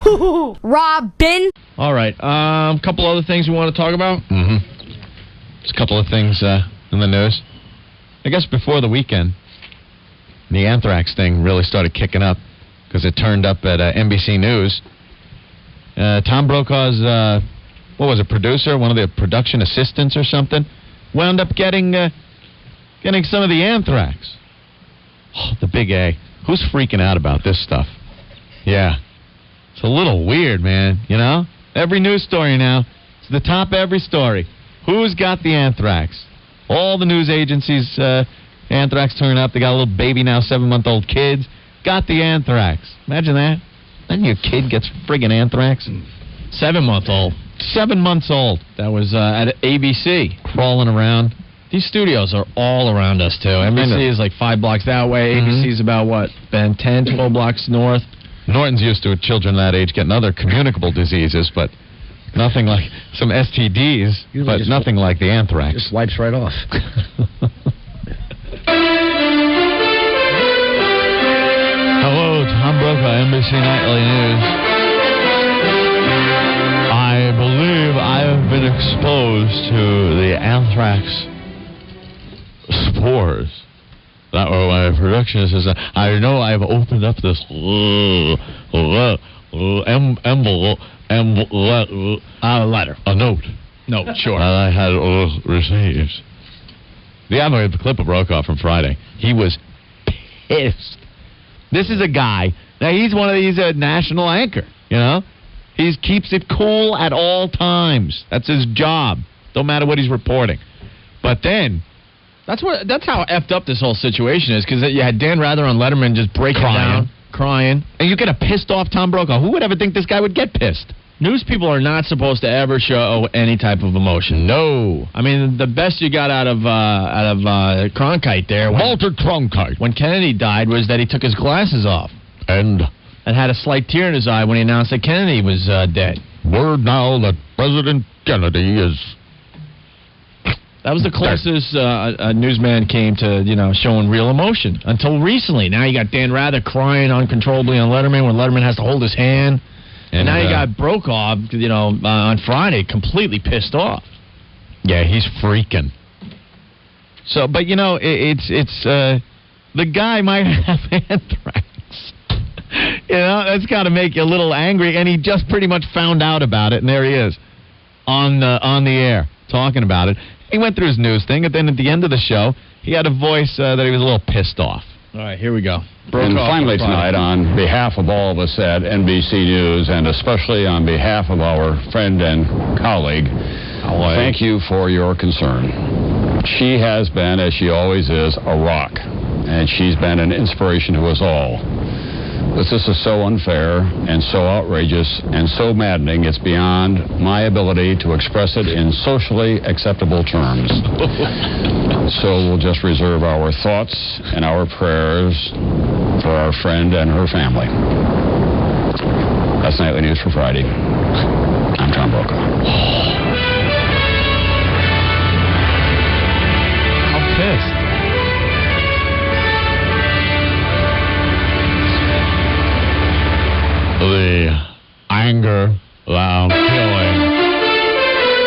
HooHooHooRobin. All right. Couple other things we want to talk about. Just a couple of things in the news. I guess before the weekend, the Anthrax thing really started kicking up because it turned up at NBC News. Tom Brokaw's, producer, one of the production assistants or something, wound up getting some of the Anthrax. Oh, the big A. Who's freaking out about this stuff? Yeah. It's a little weird, man, you know? Every news story now, it's the top of every story. Who's got the Anthrax? All the news agencies, Anthrax turn up. They got a little baby now, 7-month-old kids. Got the Anthrax. Imagine that. Then your kid gets friggin' Anthrax. 7-month-old. 7 months old. That was at ABC. Crawling around. These studios are all around us, too. NBC is like 5 blocks that way. ABC's about, 10, 12 blocks north. Norton's used to children that age getting other communicable diseases, but nothing like some STDs, but nothing like the Anthrax. Just wipes right off. Hello, Tom Brokaw, NBC Nightly News. I believe I have been exposed to the Anthrax spores. That was my production assistant. I know I've opened up this letter. A note. No, sure. That I had received. The clip of Brokaw from Friday. He was pissed. This is a guy. Now, he's a national anchor, you know? He keeps it cool at all times. That's his job. Don't matter what he's reporting. But then... That's how effed up this whole situation is, because you had Dan Rather on Letterman just breaking down, crying. And you get a pissed off Tom Brokaw. Who would ever think this guy would get pissed? News people are not supposed to ever show any type of emotion. No. I mean, the best you got out of Cronkite there, Walter Cronkite, when Kennedy died, was that he took his glasses off and had a slight tear in his eye when he announced that Kennedy was dead. Word now that President Kennedy is... That was the closest a newsman came to, showing real emotion until recently. Now you got Dan Rather crying uncontrollably on Letterman when Letterman has to hold his hand. And now you got Brokaw, on Friday, completely pissed off. Yeah, he's freaking. So, but it's the guy might have Anthrax. That's got to make you a little angry. And he just pretty much found out about it, and there he is on the air talking about it. He went through his news thing, and then at the end of the show, he had a voice that he was a little pissed off. All right, here we go. And finally tonight, on behalf of all of us at NBC News, and especially on behalf of our friend and colleague, thank you for your concern. She has been, as she always is, a rock, and she's been an inspiration to us all. This is so unfair and so outrageous and so maddening, it's beyond my ability to express it in socially acceptable terms. So we'll just reserve our thoughts and our prayers for our friend and her family. That's Nightly News for Friday. I'm Tom Brokaw. I'm pissed. The anger that I'm feeling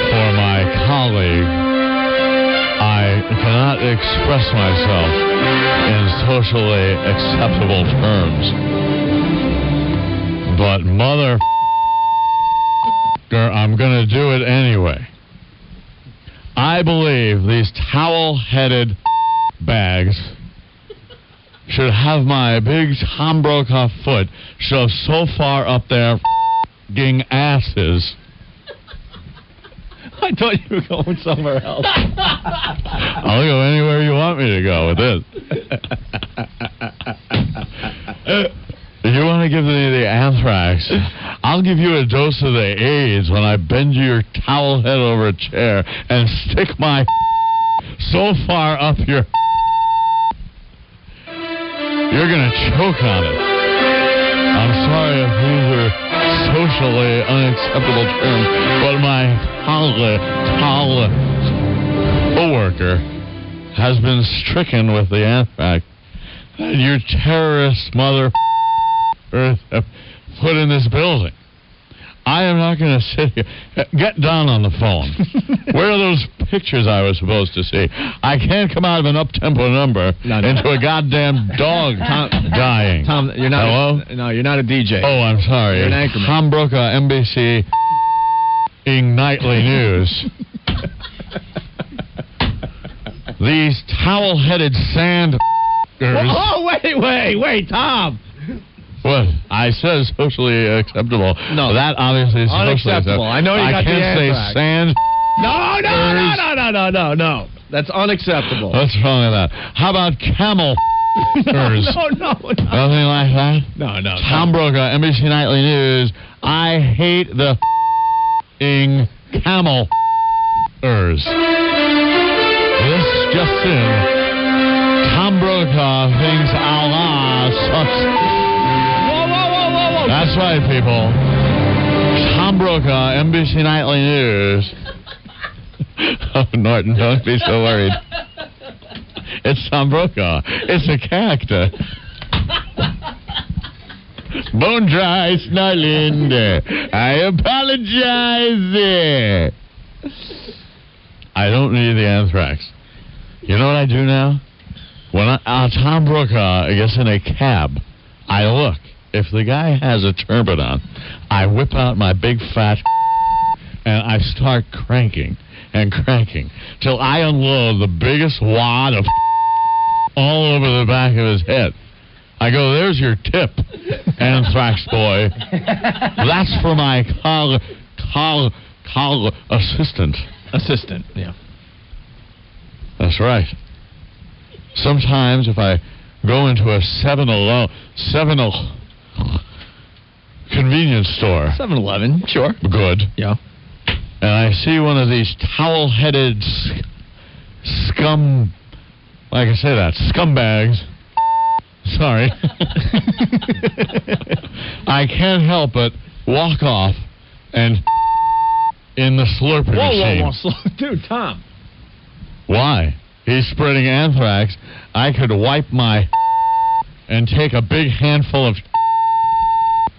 for my colleague, I cannot express myself in socially acceptable terms. But I'm going to do it anyway. I believe these towel-headed bags should have my big Tom Brokaw foot shoved so far up their f***ing asses. I thought you were going somewhere else. I'll go anywhere you want me to go with this. If you want to give me the Anthrax, I'll give you a dose of the AIDS when I bend your towel head over a chair and stick my so far up your... You're going to choke on it. I'm sorry if these are socially unacceptable terms, but my co-worker has been stricken with the anthrax that you terrorist mother have put in this building. I am not going to sit here. Get down on the phone. Where are those pictures I was supposed to see? I can't come out of an up-tempo number into a goddamn dog dying. Tom, you're not. Hello? No, you're not a DJ. Oh, I'm sorry. You're an anchorman. Tom Brokaw, NBC Nightly News. These towel-headed sand... Oh, wait, Tom. What? I said socially acceptable. No. That obviously is socially unacceptable. I know you got the can't say Anthrax. sand... No. That's unacceptable. What's wrong with that? How about camel... No. Nothing like that? No. Tom Brokaw, NBC Nightly News. I hate the camel-ers. This just in. Tom Brokaw thinks Allah sucks. Whoa. That's right, people. Tom Brokaw, NBC Nightly News. Oh, Norton, don't be so worried. It's Tom Brokaw. It's a character. Bone dry, snarling. I apologize. I don't need the Anthrax. You know what I do now? When Tom Brokaw gets in a cab, I look. If the guy has a turban on, I whip out my big fat and I start cranking till I unload the biggest wad of all over the back of his head. I go, there's your tip, Anthrax boy. That's for my assistant. Assistant, yeah. That's right. Sometimes if I go into a 7-Eleven convenience store. 7-Eleven, sure. Good. Yeah. And I see one of these towel-headed scum... Like I say that, scumbags. Sorry. I can't help but walk off and in the Slurpee machine. Whoa. Dude, Tom. Why? He's spreading anthrax. I could wipe my and take a big handful of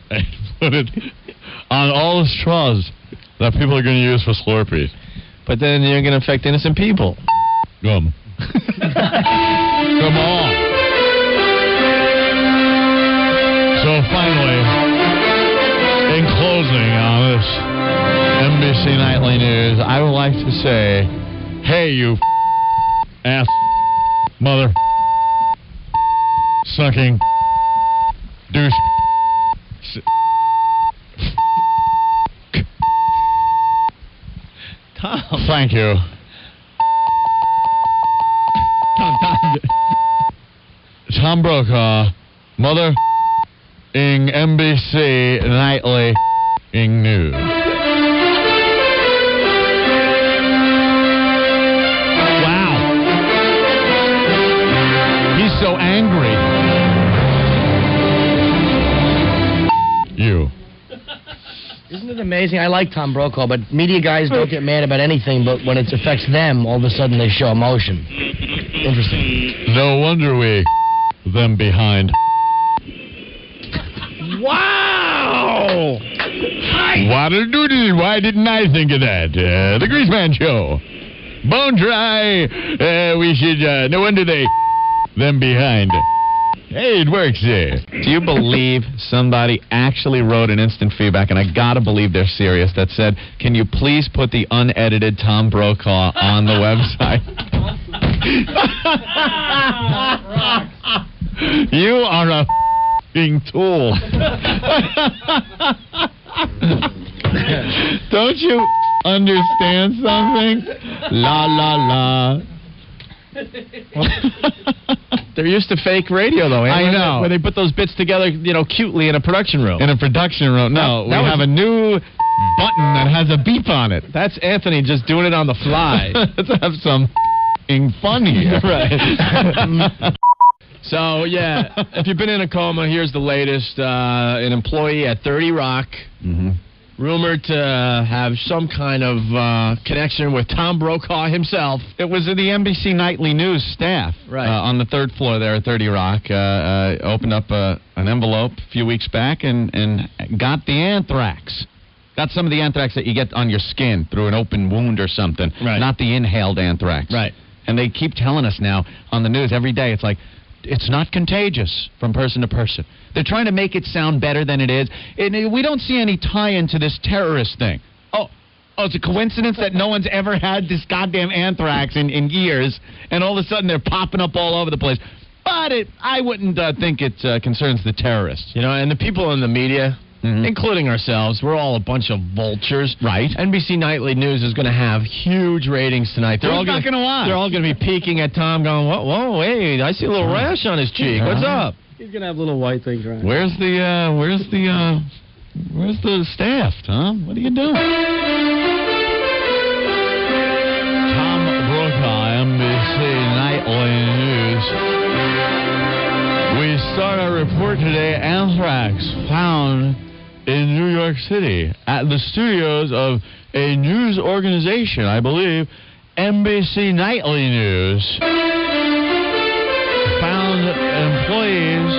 and put it on all the straws that people are going to use for Slurpees. But then you're going to affect innocent people. Come on. So finally, in closing on this NBC Nightly News, I would like to say, hey, you ass mother sucking douche. Tom. Thank you. Tom Brokaw, mother NBC Nightly News. Wow. He's so angry. You. Isn't it amazing? I like Tom Brokaw, but media guys don't get mad about anything, but when it affects them, all of a sudden they show emotion. Interesting. No wonder we them behind. Wow! Why didn't I think of that? The Greaseman Show. Bone dry. We should, no wonder they them behind. Hey, it works there. Do you believe somebody actually wrote an instant feedback, and I gotta believe they're serious, that said, can you please put the unedited Tom Brokaw on the website? You are a f***ing tool. Don't you understand something? La, la, la. They're used to fake radio, though. I know. Where they put those bits together, cutely in a production room. In a production room. No, we have a new button that has a beep on it. That's Anthony just doing it on the fly. Let's have some fun here. Right. So, yeah, if you've been in a coma, here's the latest. An employee at 30 Rock, rumored to have some kind of connection with Tom Brokaw himself. It was the NBC Nightly News staff on the third floor there at 30 Rock. Opened up an envelope a few weeks back and got the Anthrax. That's some of the anthrax that you get on your skin through an open wound or something, not the inhaled anthrax. Right. And they keep telling us now on the news every day, it's like, it's not contagious from person to person. They're trying to make it sound better than it is. And we don't see any tie-in to this terrorist thing. Oh, it's a coincidence that no one's ever had this goddamn anthrax in years, and all of a sudden they're popping up all over the place. But I wouldn't think it concerns the terrorists. You know, and the people in the media, including ourselves, we're all a bunch of vultures. Right. NBC Nightly News is going to have huge ratings tonight. They're all not going to lie. They're all going to be peeking at Tom going, whoa, hey, I see a little rash on his cheek. What's up? He's going to have little white things around. Where's the staff, Tom? What are you doing? Tom Brokaw, NBC Nightly News. We start our report today. Anthrax found in New York City at the studios of a news organization, I believe, NBC Nightly News. Found employees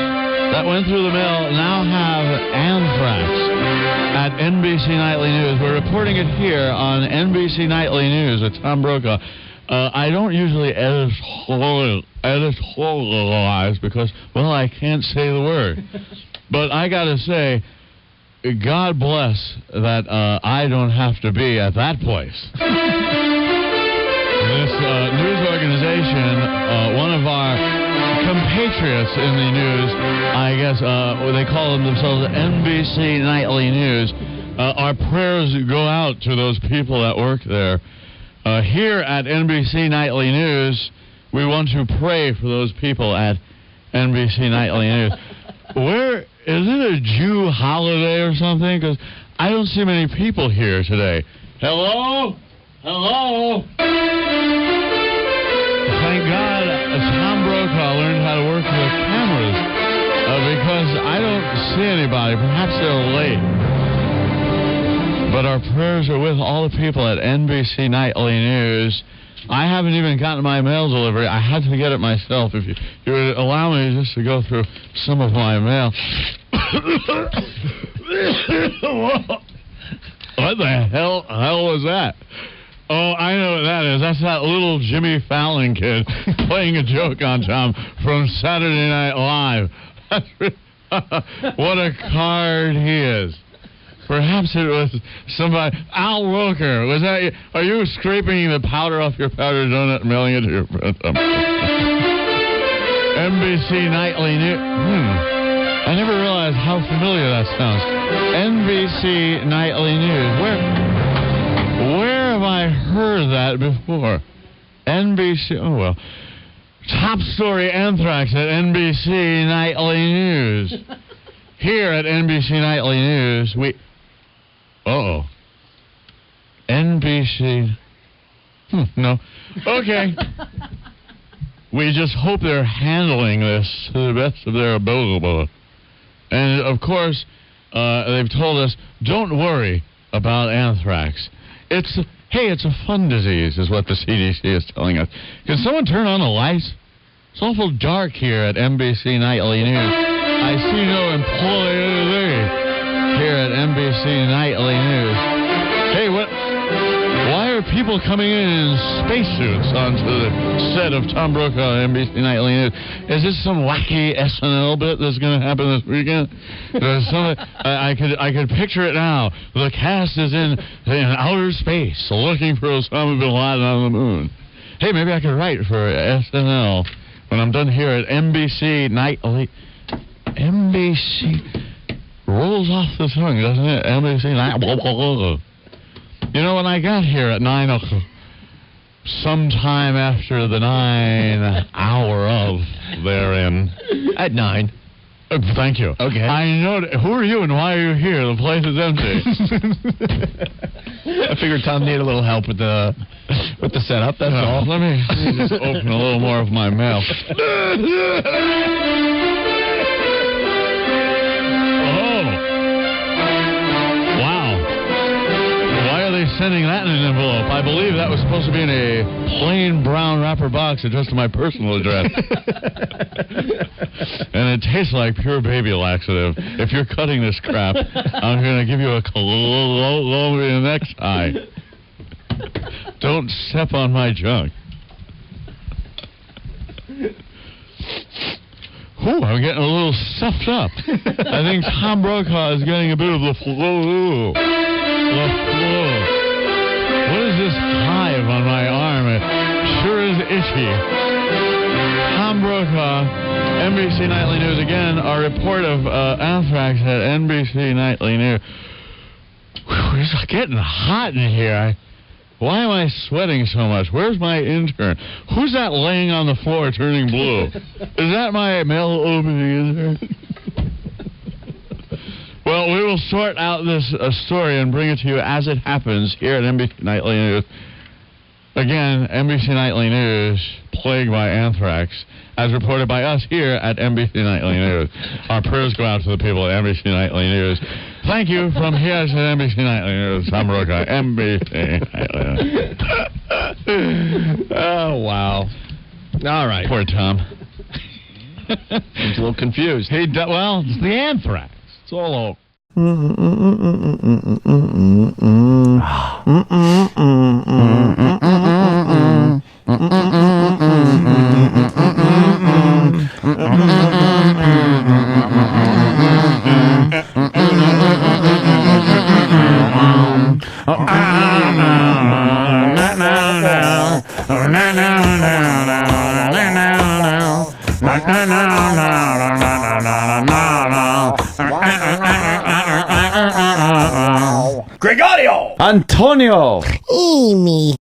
that went through the mail now have anthrax at NBC Nightly News. We're reporting it here on NBC Nightly News with Tom Brokaw. I don't usually editorialize because, well, I can't say the word. But I got to say, God bless that I don't have to be at that place. This news organization, one of our compatriots in the news, I guess they call themselves NBC Nightly News. Our prayers go out to those people that work there. Here at NBC Nightly News, we want to pray for those people at NBC Nightly News. Where is it a Jew holiday or something? Because I don't see many people here today. Hello? Hello? Thank God Tom Brokaw learned how to work the cameras because I don't see anybody. Perhaps they're late. But our prayers are with all the people at NBC Nightly News. I haven't even gotten my mail delivery. I had to get it myself. If you would allow me just to go through some of my mail. What the hell was that? Oh, I know what that is. That's that little Jimmy Fallon kid playing a joke on Tom from Saturday Night Live. What a card he is. Perhaps it was somebody. Al Roker. Was that you? Are you scraping the powder off your powdered donut and mailing it to your friend? NBC Nightly News. I never realized how familiar that sounds. NBC Nightly News. Where have I heard that before? NBC. Oh, well. Top story anthrax at NBC Nightly News. Here at NBC Nightly News, NBC. No. Okay. We just hope they're handling this to the best of their ability. And, of course, they've told us, don't worry about anthrax. It's a fun disease, is what the CDC is telling us. Can someone turn on the lights? It's awful dark here at NBC Nightly News. I see no employee here at NBC Nightly News. Hey, why are people coming in spacesuits onto the set of Tom Brokaw at NBC Nightly News? Is this some wacky SNL bit that's going to happen this weekend? I could picture it now. The cast is in outer space looking for Osama bin Laden on the moon. Hey, maybe I could write for SNL when I'm done here at NBC Nightly. NBC rolls off the tongue, doesn't it? NBC Nightly. You know, when I got here at 9 o'clock, sometime after the 9 hour of therein. At 9. Thank you. Okay. I know. Who are you and why are you here? The place is empty. I figured Tom needed a little help with the setup. That's all. Let me just open a little more of my mail. sending that in an envelope? I believe that was supposed to be in a plain brown wrapper box addressed to my personal address. And it tastes like pure baby laxative. If you're cutting this crap, I'm going to give you a Colombian necktie. Don't step on my junk. Ooh, I'm getting a little stuffed up. I think Tom Brokaw is getting a bit of the flu. What is this hive on my arm? It sure is itchy. Tom Brokaw, NBC Nightly News. Again, our report of Anthrax at NBC Nightly News. Whew, it's getting hot in here. Why am I sweating so much? Where's my intern? Who's that laying on the floor turning blue? Is that my mail opening intern? Well, we will sort out this story and bring it to you as it happens here at NBC Nightly News. Again, NBC Nightly News, plagued by anthrax, as reported by us here at NBC Nightly News. Our prayers go out to the people at NBC Nightly News. Thank you from here at NBC Nightly News. Tom Brokaw, NBC Nightly News. Oh, wow. All right. Poor Tom. He's a little confused. Well, it's the anthrax. It's all over. Gregorio! Antonio! Amy.